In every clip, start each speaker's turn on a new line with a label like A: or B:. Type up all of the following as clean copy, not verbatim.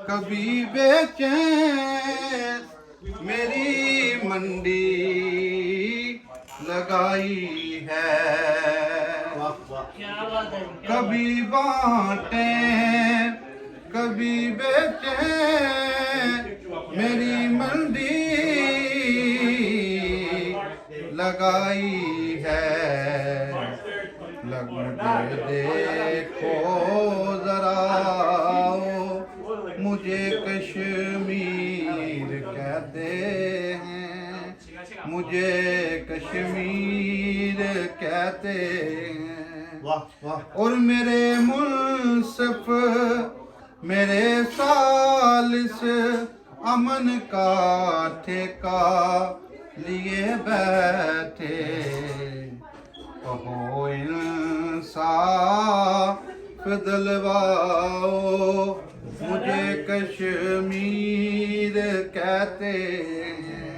A: کبھی بے چین میری منڈی لگائی ہے، کبھی بانٹیں کبھی بیچیں میری منڈی لگائی ہے، لگ مجھے دیکھو ذرا مجھے کشمیر کہتے ہیں، مجھے کشمیر کہتے ہیں، اور میرے منصف میرے ثالث امن کا ٹھیکہ لیے بیٹھے، کہو انصاف دلواؤ مجھے کشمیر کہتے ہیں،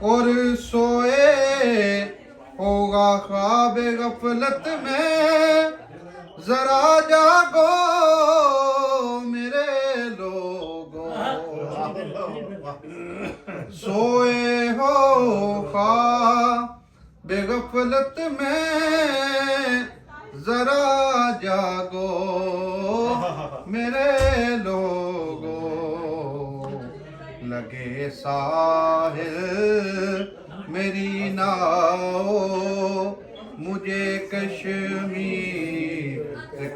A: اور سوئے ہوگا خواب غفلت میں ذرا جاگو میرے لوگوں، سوئے ہو خواب غفلت میں ذرا جاگو میرے لوگوں، لگے ساحل میری ناؤ مجھے کشمیر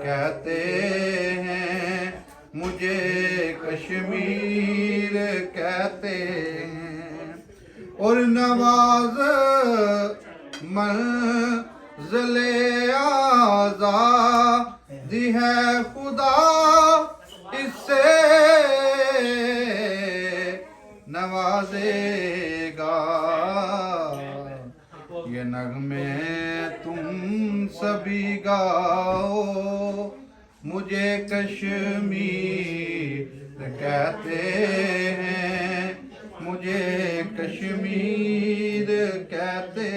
A: کہتے ہیں، مجھے کشمیر کہتے ہیں، اور نواز منزل آزادی ہے خدا اس سے نوازے گا، یہ نغمے تم سبھی گاؤ مجھے کشمیر کہتے ہیں، مجھے کشمیر کہتے